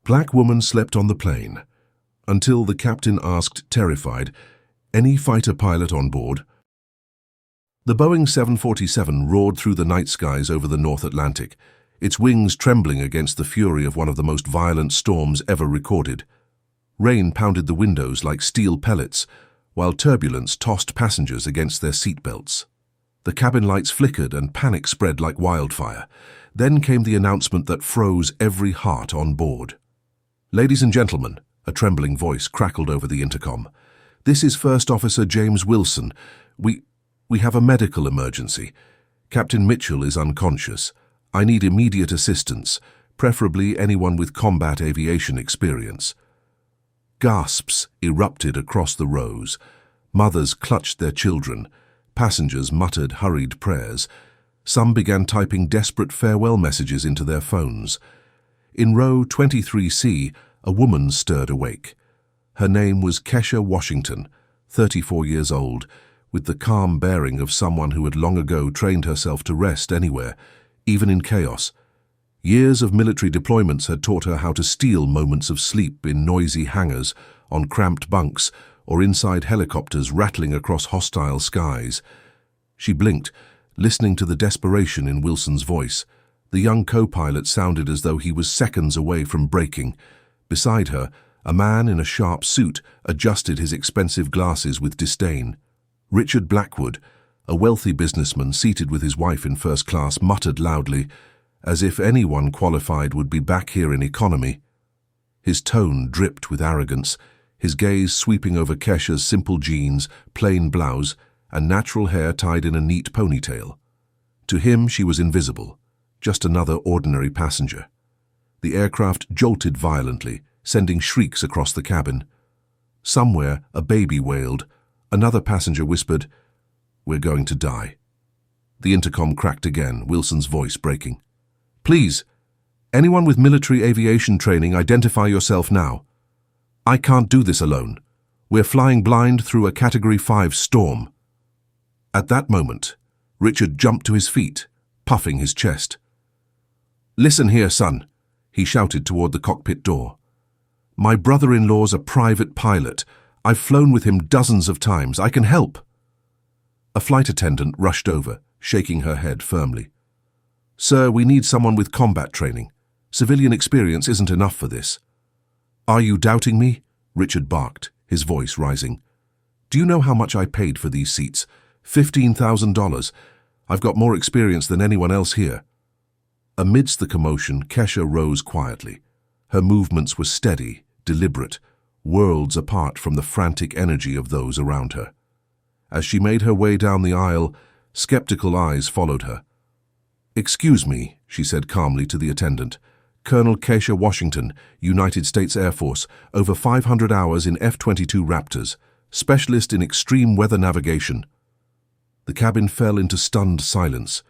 Black woman slept on the plane, until the captain asked, terrified, "Any fighter pilot on board?" The Boeing 747 roared through the night skies over the North Atlantic, its wings trembling against the fury of one of the most violent storms ever recorded. Rain pounded the windows like steel pellets, while turbulence tossed passengers against their seatbelts. The cabin lights flickered and panic spread like wildfire. Then came the announcement that froze every heart on board. "Ladies and gentlemen," a trembling voice crackled over the intercom, "this is First Officer James Wilson. We have a medical emergency. Captain Mitchell is unconscious. I need immediate assistance, preferably anyone with combat aviation experience." Gasps erupted across the rows. Mothers clutched their children. Passengers muttered hurried prayers. Some began typing desperate farewell messages into their phones. In row 23C, a woman stirred awake. Her name was Kesha Washington, 34 years old, with the calm bearing of someone who had long ago trained herself to rest anywhere, even in chaos. Years of military deployments had taught her how to steal moments of sleep in noisy hangars, on cramped bunks, or inside helicopters rattling across hostile skies. She blinked, listening to the desperation in Wilson's voice. The young co-pilot sounded as though he was seconds away from breaking. Beside her, a man in a sharp suit adjusted his expensive glasses with disdain. Richard Blackwood, a wealthy businessman seated with his wife in first class, muttered loudly, as if anyone qualified would be back here in economy. His tone dripped with arrogance, his gaze sweeping over Kesha's simple jeans, plain blouse, and natural hair tied in a neat ponytail. To him, she was invisible, just another ordinary passenger. The aircraft jolted violently, sending shrieks across the cabin. Somewhere, a baby wailed. Another passenger whispered, "We're going to die." The intercom cracked again, Wilson's voice breaking. "Please, anyone with military aviation training, identify yourself now. I can't do this alone. We're flying blind through a Category 5 storm." At that moment, Richard jumped to his feet, puffing his chest. "Listen here, son," he shouted toward the cockpit door. "My brother-in-law's a private pilot. I've flown with him dozens of times. I can help." A flight attendant rushed over, shaking her head firmly. "Sir, we need someone with combat training. Civilian experience isn't enough for this." "Are you doubting me?" Richard barked, his voice rising. "Do you know how much I paid for these seats? $15,000. I've got more experience than anyone else here." Amidst the commotion, Kesha rose quietly. Her movements were steady, deliberate, worlds apart from the frantic energy of those around her. As she made her way down the aisle, skeptical eyes followed her. "Excuse me," she said calmly to the attendant. "Colonel Kesha Washington, United States Air Force, over 500 hours in F-22 Raptors, specialist in extreme weather navigation." The cabin fell into stunned silence.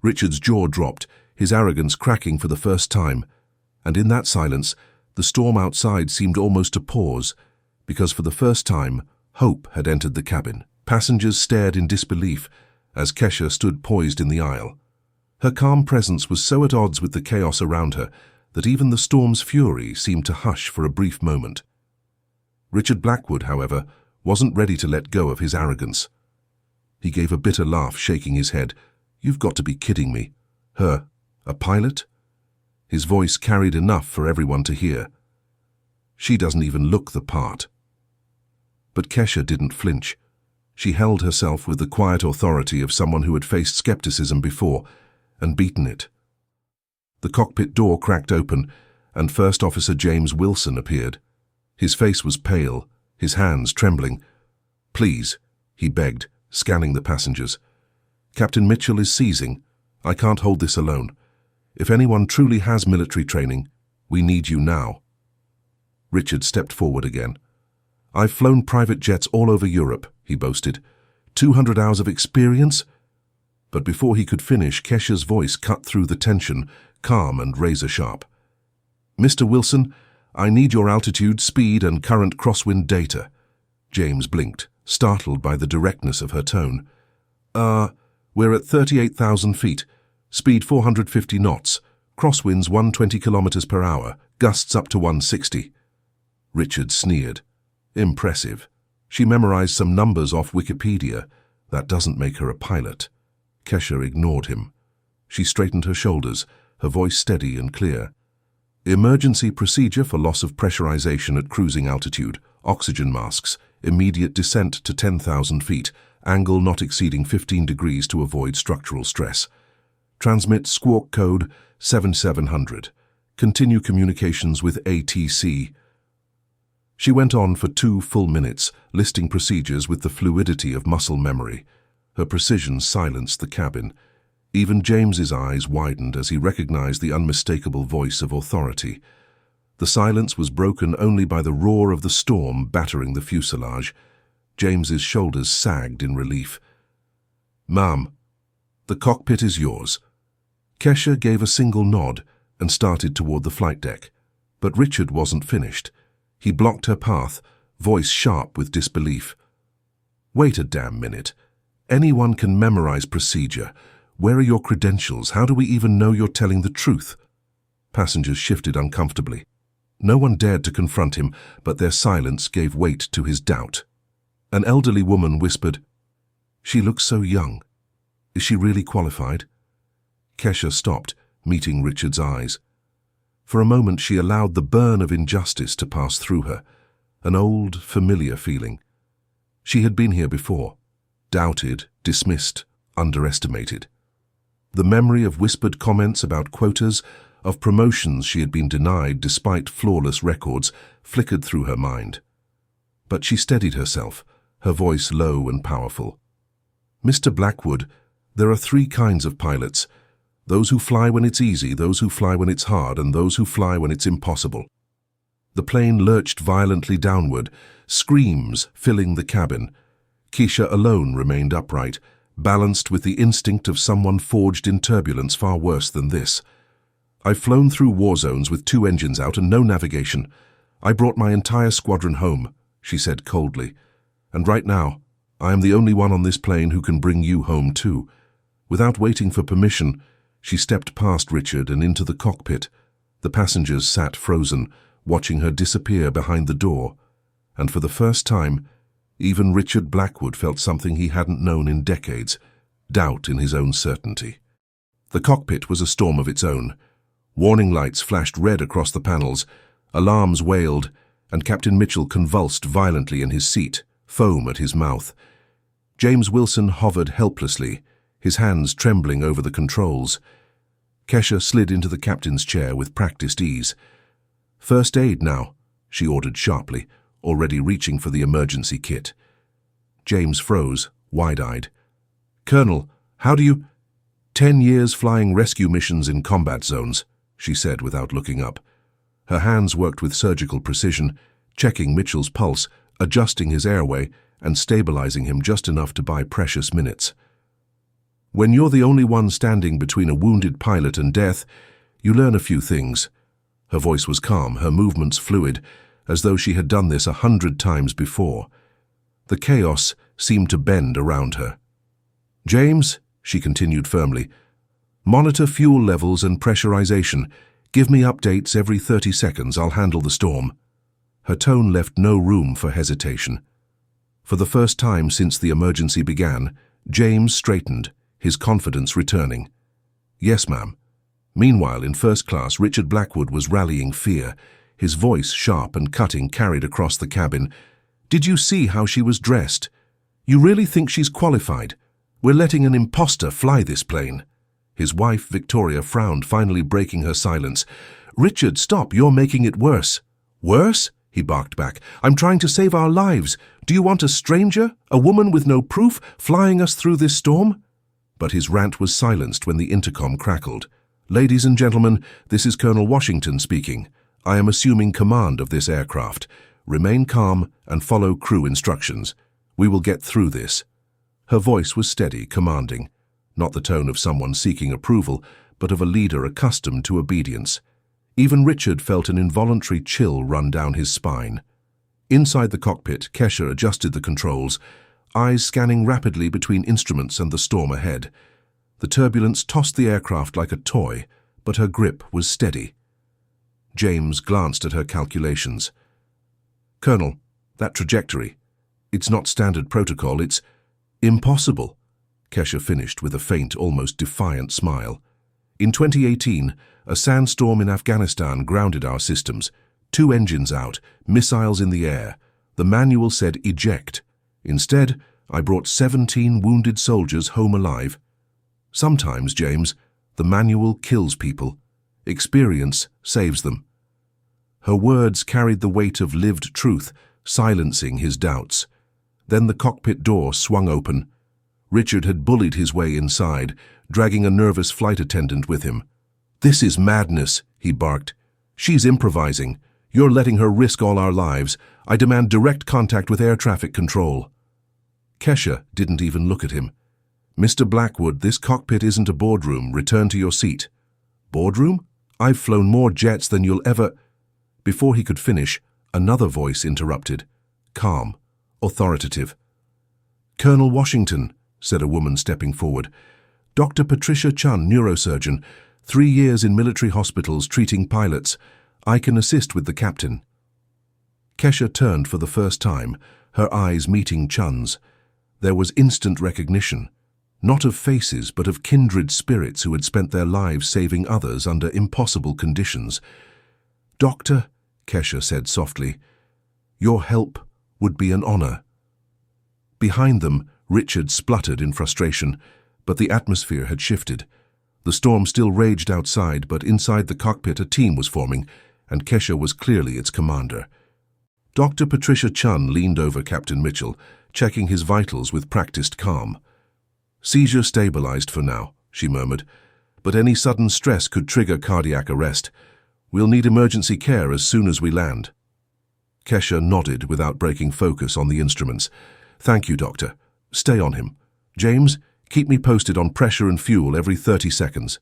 Richard's jaw dropped, his arrogance cracking for the first time. And in that silence, the storm outside seemed almost to pause, because for the first time, hope had entered the cabin. Passengers stared in disbelief as Kesha stood poised in the aisle. Her calm presence was so at odds with the chaos around her that even the storm's fury seemed to hush for a brief moment. Richard Blackwood, however, wasn't ready to let go of his arrogance. He gave a bitter laugh, shaking his head. "You've got to be kidding me. Her, a pilot?" His voice carried enough for everyone to hear. "She doesn't even look the part." But Kesha didn't flinch. She held herself with the quiet authority of someone who had faced skepticism before and beaten it. The cockpit door cracked open, and First Officer James Wilson appeared. His face was pale, his hands trembling. "Please," he begged, scanning the passengers. "Captain Mitchell is seizing. I can't hold this alone. If anyone truly has military training, we need you now." Richard stepped forward again. "I've flown private jets all over Europe," he boasted. 200 hours of experience?" But before he could finish, Kesha's voice cut through the tension, calm and razor-sharp. "Mr. Wilson, I need your altitude, speed, and current crosswind data." James blinked, startled by the directness of her tone. We're at 38,000 feet, speed 450 knots, crosswinds 120 kilometers per hour," gusts up to 160. Richard sneered. Impressive. She memorized some numbers off Wikipedia. That doesn't make her a pilot. Kesha ignored him. She straightened her shoulders, her voice steady and clear. Emergency procedure for loss of pressurization at cruising altitude, oxygen masks, immediate descent to 10,000 feet, angle not exceeding 15 degrees to avoid structural stress. Transmit squawk code 7700. Continue communications with ATC. She went on for 2 full minutes, listing procedures with the fluidity of muscle memory. Her precision silenced the cabin. Even James's eyes widened as he recognized the unmistakable voice of authority. The silence was broken only by the roar of the storm battering the fuselage. James's shoulders sagged in relief. "Ma'am, the cockpit is yours." Kesha gave a single nod and started toward the flight deck. But Richard wasn't finished. He blocked her path, voice sharp with disbelief. "Wait a damn minute. Anyone can memorize procedure. Where are your credentials? How do we even know you're telling the truth?" Passengers shifted uncomfortably. No one dared to confront him, but their silence gave weight to his doubt. An elderly woman whispered, "She looks so young. Is she really qualified?" Kesha stopped, meeting Richard's eyes. For a moment she allowed the burn of injustice to pass through her, an old, familiar feeling. She had been here before, doubted, dismissed, underestimated. The memory of whispered comments about quotas, of promotions she had been denied despite flawless records, flickered through her mind. But she steadied herself, her voice low and powerful. "Mr. Blackwood, there are 3 kinds of pilots. Those who fly when it's easy, those who fly when it's hard, and those who fly when it's impossible." The plane lurched violently downward, screams filling the cabin. Kesha alone remained upright, balanced with the instinct of someone forged in turbulence far worse than this. "I've flown through war zones with 2 engines out and no navigation. I brought my entire squadron home," she said coldly. "And right now, I am the only one on this plane who can bring you home too." Without waiting for permission, she stepped past Richard and into the cockpit. The passengers sat frozen, watching her disappear behind the door. And for the first time, even Richard Blackwood felt something he hadn't known in decades, doubt in his own certainty. The cockpit was a storm of its own. Warning lights flashed red across the panels, alarms wailed, and Captain Mitchell convulsed violently in his seat, foam at his mouth. James Wilson hovered helplessly, his hands trembling over the controls. Kesha slid into the captain's chair with practiced ease. "First aid now," she ordered sharply, already reaching for the emergency kit. James froze, wide-eyed. "Colonel, how do you—" "10 years flying rescue missions in combat zones," she said without looking up. Her hands worked with surgical precision, checking Mitchell's pulse, adjusting his airway, and stabilizing him just enough to buy precious minutes. "When you're the only one standing between a wounded pilot and death, you learn a few things." Her voice was calm, her movements fluid, as though she had done this 100 times before. The chaos seemed to bend around her. "James," she continued firmly, "monitor fuel levels and pressurization. Give me updates every 30 seconds. I'll handle the storm." Her tone left no room for hesitation. For the first time since the emergency began, James straightened, his confidence returning. "Yes, ma'am." Meanwhile, in first class, Richard Blackwood was rallying fear. His voice, sharp and cutting, carried across the cabin. "Did you see how she was dressed? You really think she's qualified? We're letting an imposter fly this plane." His wife, Victoria, frowned, finally breaking her silence. "Richard, stop, you're making it worse." "Worse?" he barked back. "I'm trying to save our lives. Do you want a stranger, a woman with no proof, flying us through this storm?" But his rant was silenced when the intercom crackled. "Ladies and gentlemen, this is Colonel Washington speaking. I am assuming command of this aircraft. Remain calm and follow crew instructions. We will get through this." Her voice was steady, commanding, not the tone of someone seeking approval, but of a leader accustomed to obedience. Even Richard felt an involuntary chill run down his spine. Inside the cockpit, Kesha adjusted the controls, eyes scanning rapidly between instruments and the storm ahead. The turbulence tossed the aircraft like a toy, but her grip was steady. James glanced at her calculations. "Colonel, that trajectory. It's not standard protocol, it's impossible." Kesha finished with a faint, almost defiant smile. "In 2018, a sandstorm in Afghanistan grounded our systems. 2 engines out, missiles in the air. The manual said eject. Instead, I brought 17 wounded soldiers home alive. Sometimes, James, the manual kills people. Experience saves them." Her words carried the weight of lived truth, silencing his doubts. Then the cockpit door swung open. Richard had bullied his way inside, dragging a nervous flight attendant with him. "This is madness," he barked. "She's improvising. You're letting her risk all our lives. I demand direct contact with air traffic control." Kesha didn't even look at him. "Mr. Blackwood, this cockpit isn't a boardroom. Return to your seat." "Boardroom? I've flown more jets than you'll ever—" Before he could finish, another voice interrupted. Calm, authoritative. "Colonel Washington," said a woman stepping forward. "Dr. Patricia Chun, neurosurgeon. 3 years in military hospitals treating pilots. I can assist with the captain." Kesha turned for the first time, her eyes meeting Chun's. There was instant recognition, not of faces but of kindred spirits who had spent their lives saving others under impossible conditions. "Doctor," Kesha said softly, "your help would be an honor." Behind them, Richard spluttered in frustration, but the atmosphere had shifted. The storm still raged outside, but inside the cockpit a team was forming, and Kesha was clearly its commander. Dr. Patricia Chun leaned over Captain Mitchell, checking his vitals with practiced calm. "Seizure stabilized for now," she murmured, "but any sudden stress could trigger cardiac arrest. We'll need emergency care as soon as we land." Kesha nodded without breaking focus on the instruments. "Thank you, Doctor. Stay on him. James, keep me posted on pressure and fuel every 30 seconds.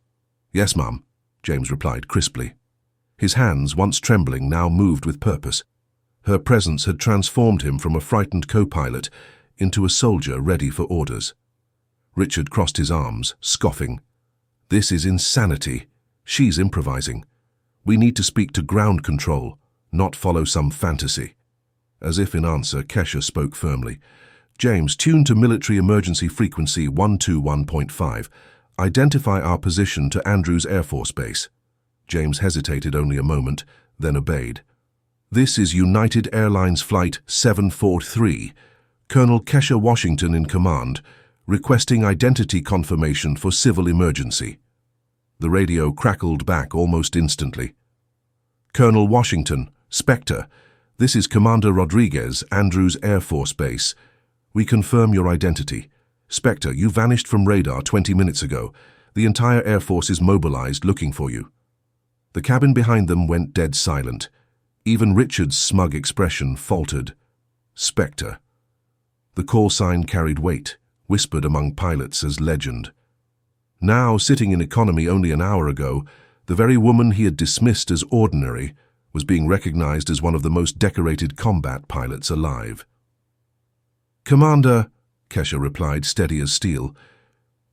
"Yes, ma'am," James replied crisply. His hands, once trembling, now moved with purpose. Her presence had transformed him from a frightened co-pilot into a soldier ready for orders. Richard crossed his arms, scoffing. "This is insanity. She's improvising. We need to speak to ground control, not follow some fantasy." As if in answer, Kesha spoke firmly. "James, tune to military emergency frequency 121.5. Identify our position to Andrews Air Force Base." James hesitated only a moment, then obeyed. "This is United Airlines Flight 743. Colonel Kesha Washington in command, requesting identity confirmation for civil emergency." The radio crackled back almost instantly. "Colonel Washington, Spectre, this is Commander Rodriguez, Andrews Air Force Base. We confirm your identity. Spectre, you vanished from radar 20 minutes ago. The entire Air Force is mobilized looking for you." The cabin behind them went dead silent. Even Richard's smug expression faltered. Spectre. The call sign carried weight, whispered among pilots as legend. Now, sitting in economy only an hour ago, the very woman he had dismissed as ordinary was being recognized as one of the most decorated combat pilots alive. "Commander," Kesha replied, steady as steel,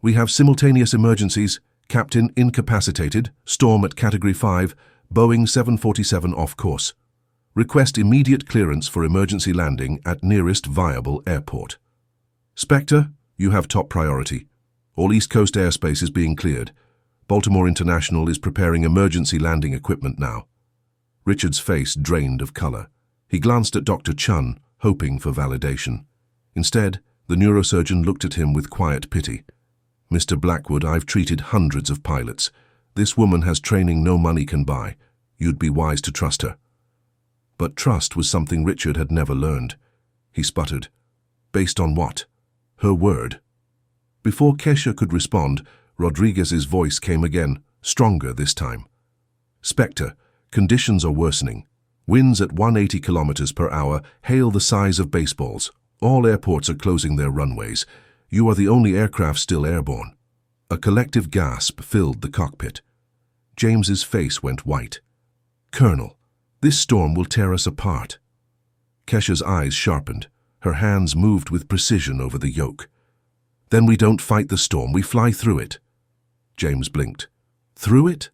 "we have simultaneous emergencies. Captain incapacitated, storm at Category 5, Boeing 747 off course. Request immediate clearance for emergency landing at nearest viable airport." "Spectre, you have top priority. All East Coast airspace is being cleared. Baltimore International is preparing emergency landing equipment now." Richard's face drained of color. He glanced at Dr. Chun, hoping for validation. Instead, the neurosurgeon looked at him with quiet pity. "Mr. Blackwood, I've treated hundreds of pilots. This woman has training no money can buy. You'd be wise to trust her." But trust was something Richard had never learned. He sputtered. "Based on what?" "Her word." Before Kesha could respond, Rodriguez's voice came again, stronger this time. "Spectre, conditions are worsening. Winds at 180 kilometers per hour, hail the size of baseballs. All airports are closing their runways. You are the only aircraft still airborne." A collective gasp filled the cockpit. James's face went white. "Colonel, this storm will tear us apart." Kesha's eyes sharpened. Her hands moved with precision over the yoke. "Then we don't fight the storm, we fly through it." James blinked. "Through it?"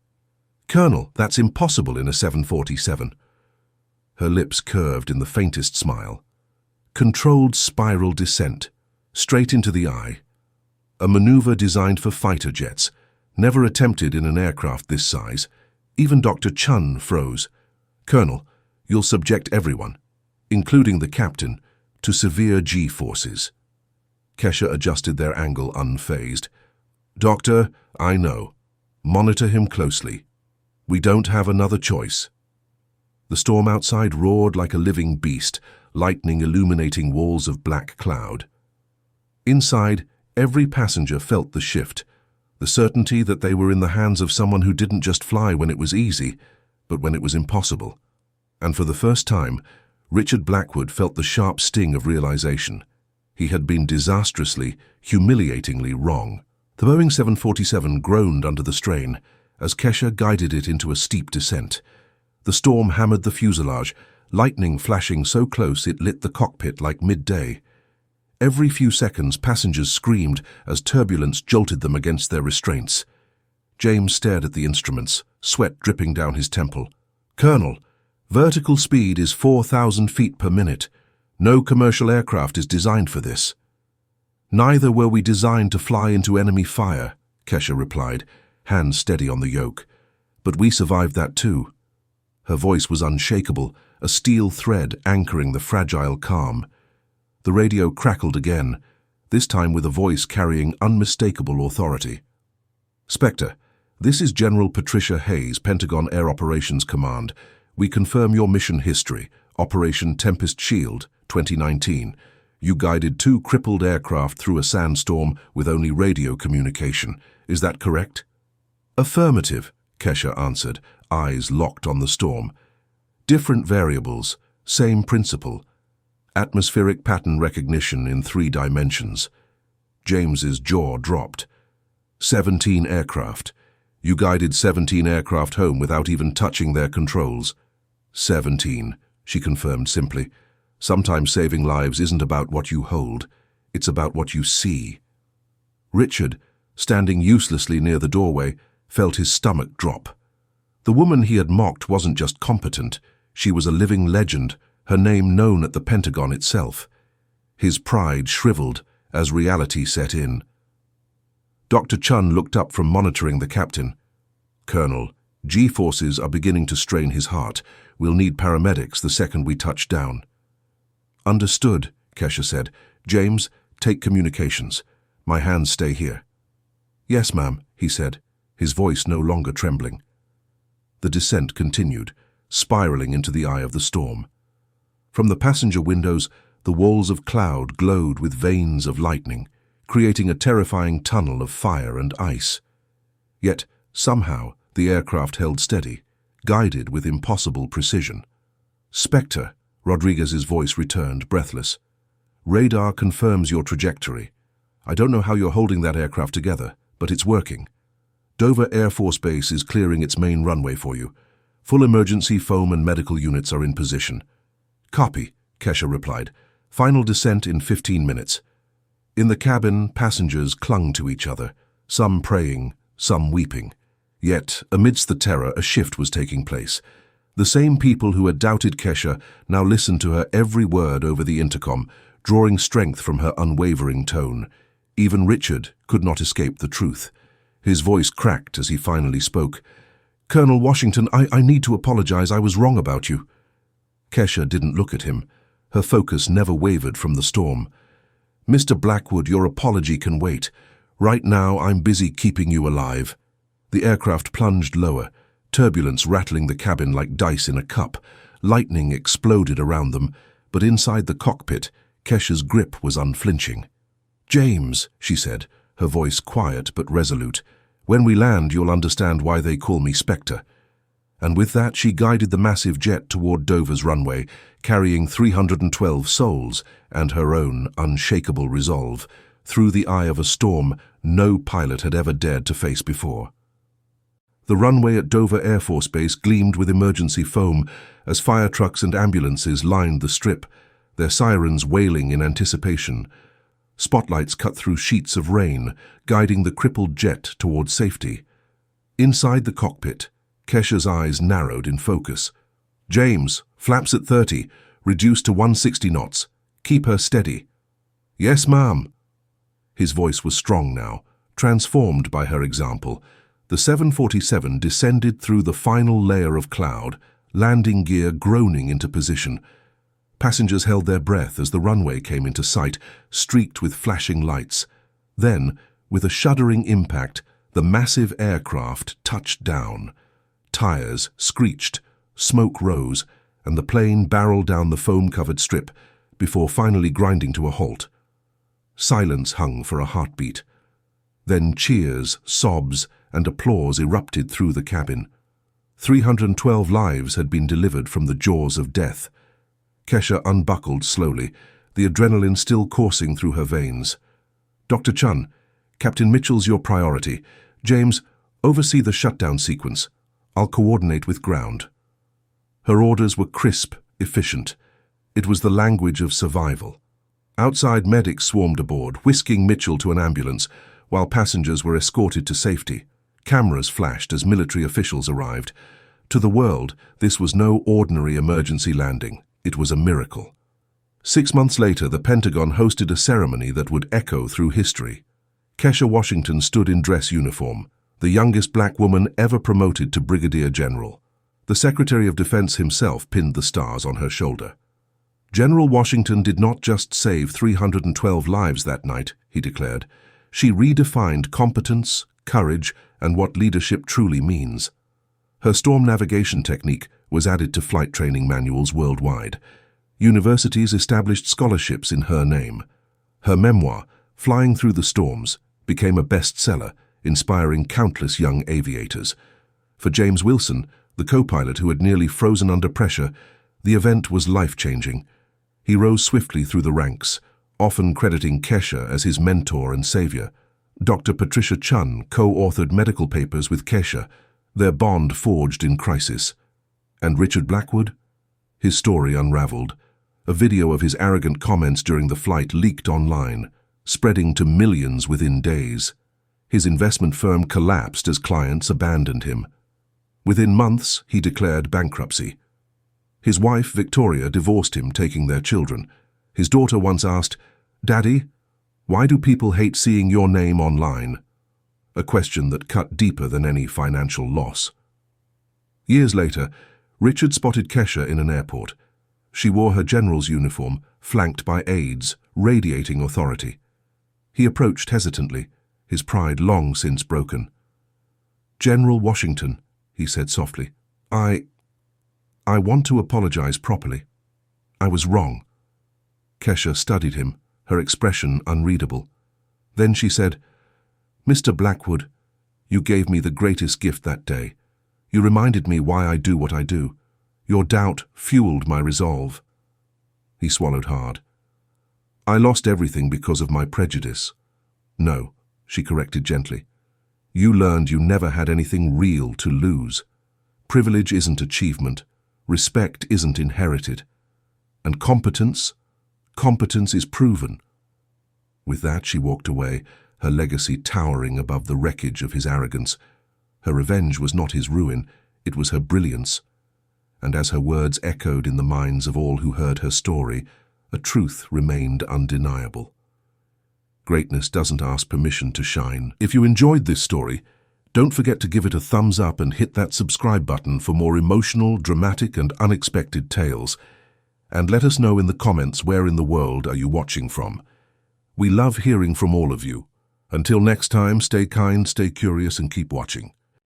"Colonel, that's impossible in a 747. Her lips curved in the faintest smile. Controlled spiral descent, straight into the eye. A maneuver designed for fighter jets, never attempted in an aircraft this size. Even Dr. Chun froze. "Colonel, you'll subject everyone, including the captain, to severe G-forces." Kesha adjusted their angle unfazed. "Doctor, I know. Monitor him closely. We don't have another choice." The storm outside roared like a living beast, lightning illuminating walls of black cloud. Inside, every passenger felt the shift, the certainty that they were in the hands of someone who didn't just fly when it was easy, but when it was impossible. And for the first time, Richard Blackwood felt the sharp sting of realization. He had been disastrously, humiliatingly wrong. The Boeing 747 groaned under the strain as Kesha guided it into a steep descent. The storm hammered the fuselage, lightning flashing so close it lit the cockpit like midday. Every few seconds, passengers screamed as turbulence jolted them against their restraints. James stared at the instruments, sweat dripping down his temple. "Colonel, vertical speed is 4,000 feet per minute. No commercial aircraft is designed for this." "Neither were we designed to fly into enemy fire," Kesha replied, hands steady on the yoke. "But we survived that too." Her voice was unshakable, a steel thread anchoring the fragile calm. The radio crackled again, this time with a voice carrying unmistakable authority. "Spectre, this is General Patricia Hayes, Pentagon Air Operations Command. We confirm your mission history, Operation Tempest Shield, 2019. You guided 2 crippled aircraft through a sandstorm with only radio communication. Is that correct?" "Affirmative," Kesha answered, eyes locked on the storm. "Different variables, same principle. Atmospheric pattern recognition in 3 dimensions." James's jaw dropped. 17 aircraft. You guided 17 aircraft home without even touching their controls." 17, she confirmed simply. "Sometimes saving lives isn't about what you hold. It's about what you see." Richard, standing uselessly near the doorway, felt his stomach drop. The woman he had mocked wasn't just competent. She was a living legend, her name known at the Pentagon itself. His pride shriveled as reality set in. Dr. Chun looked up from monitoring the captain. "Colonel, G-forces are beginning to strain his heart. We'll need paramedics the second we touch down." "Understood," Kesha said. "James, take communications. My hands stay here." "Yes, ma'am," he said, his voice no longer trembling. The descent continued, spiraling into the eye of the storm. From the passenger windows, the walls of cloud glowed with veins of lightning, creating a terrifying tunnel of fire and ice. Yet, somehow, the aircraft held steady, guided with impossible precision. "Spectre," Rodriguez's voice returned, breathless. "Radar confirms your trajectory. I don't know how you're holding that aircraft together, but it's working. Dover Air Force Base is clearing its main runway for you. Full emergency foam and medical units are in position." "Copy," Kesha replied. "Final descent in 15 minutes." In the cabin, passengers clung to each other, some praying, some weeping. Yet, amidst the terror, a shift was taking place. The same people who had doubted Kesha now listened to her every word over the intercom, drawing strength from her unwavering tone. Even Richard could not escape the truth. His voice cracked as he finally spoke. "Colonel Washington, I need to apologize. I was wrong about you." Kesha didn't look at him. Her focus never wavered from the storm. "Mr. Blackwood, your apology can wait. Right now, I'm busy keeping you alive." The aircraft plunged lower, turbulence rattling the cabin like dice in a cup. Lightning exploded around them, but inside the cockpit, Kesha's grip was unflinching. "James," she said, her voice quiet but resolute, "when we land, you'll understand why they call me Spectre." And with that, she guided the massive jet toward Dover's runway, carrying 312 souls and her own unshakable resolve, through the eye of a storm no pilot had ever dared to face before. The runway at Dover Air Force Base gleamed with emergency foam as fire trucks and ambulances lined the strip, their sirens wailing in anticipation. Spotlights cut through sheets of rain, guiding the crippled jet toward safety. Inside the cockpit, Kesha's eyes narrowed in focus. "James, flaps at 30, reduced to 160 knots. Keep her steady." "Yes, ma'am." His voice was strong now, transformed by her example. The 747 descended through the final layer of cloud, landing gear groaning into position. Passengers held their breath as the runway came into sight, streaked with flashing lights. Then, with a shuddering impact, the massive aircraft touched down. Tires screeched, smoke rose, and the plane barreled down the foam-covered strip before finally grinding to a halt. Silence hung for a heartbeat. Then cheers, sobs, and applause erupted through the cabin. 312 lives had been delivered from the jaws of death. Kesha unbuckled slowly, the adrenaline still coursing through her veins. "Dr. Chun, Captain Mitchell's your priority. James, oversee the shutdown sequence. I'll coordinate with ground." Her orders were crisp, efficient. It was the language of survival. Outside medics swarmed aboard, whisking Mitchell to an ambulance, while passengers were escorted to safety. Cameras flashed as military officials arrived. To the world, this was no ordinary emergency landing. It was a miracle. 6 months later, the Pentagon hosted a ceremony that would echo through history. Kesha Washington stood in dress uniform, the youngest black woman ever promoted to Brigadier General. The Secretary of Defense himself pinned the stars on her shoulder. "General Washington did not just save 312 lives that night," he declared. "She redefined competence, courage, and what leadership truly means." Her storm navigation technique was added to flight training manuals worldwide. Universities established scholarships in her name. Her memoir, Flying Through the Storms, became a bestseller, inspiring countless young aviators. For James Wilson, the co-pilot who had nearly frozen under pressure, the event was life-changing. He rose swiftly through the ranks, often crediting Kesha as his mentor and savior. Dr. Patricia Chun co-authored medical papers with Kesha, their bond forged in crisis. And Richard Blackwood? His story unraveled. A video of his arrogant comments during the flight leaked online, spreading to millions within days. His investment firm collapsed as clients abandoned him. Within months, he declared bankruptcy. His wife, Victoria, divorced him, taking their children. His daughter once asked, "Daddy, why do people hate seeing your name online?" A question that cut deeper than any financial loss. Years later, Richard spotted Kesha in an airport. She wore her general's uniform, flanked by aides, radiating authority. He approached hesitantly, his pride long since broken. "General Washington," he said softly, I want to apologize properly. I was wrong." Kesha studied him, her expression unreadable. Then she said, "Mr. Blackwood, you gave me the greatest gift that day. You reminded me why I do what I do. Your doubt fueled my resolve." He swallowed hard. "I lost everything because of my prejudice." "No," she corrected gently. "You learned you never had anything real to lose. Privilege isn't achievement. Respect isn't inherited. And competence is proven." With that, she walked away, her legacy towering above the wreckage of his arrogance. Her revenge was not his ruin, it was her brilliance. And as her words echoed in the minds of all who heard her story, a truth remained undeniable. Greatness doesn't ask permission to shine. If you enjoyed this story, don't forget to give it a thumbs up and hit that subscribe button for more emotional, dramatic, and unexpected tales. And let us know in the comments where in the world are you watching from. We love hearing from all of you. Until next time, stay kind, stay curious, and keep watching.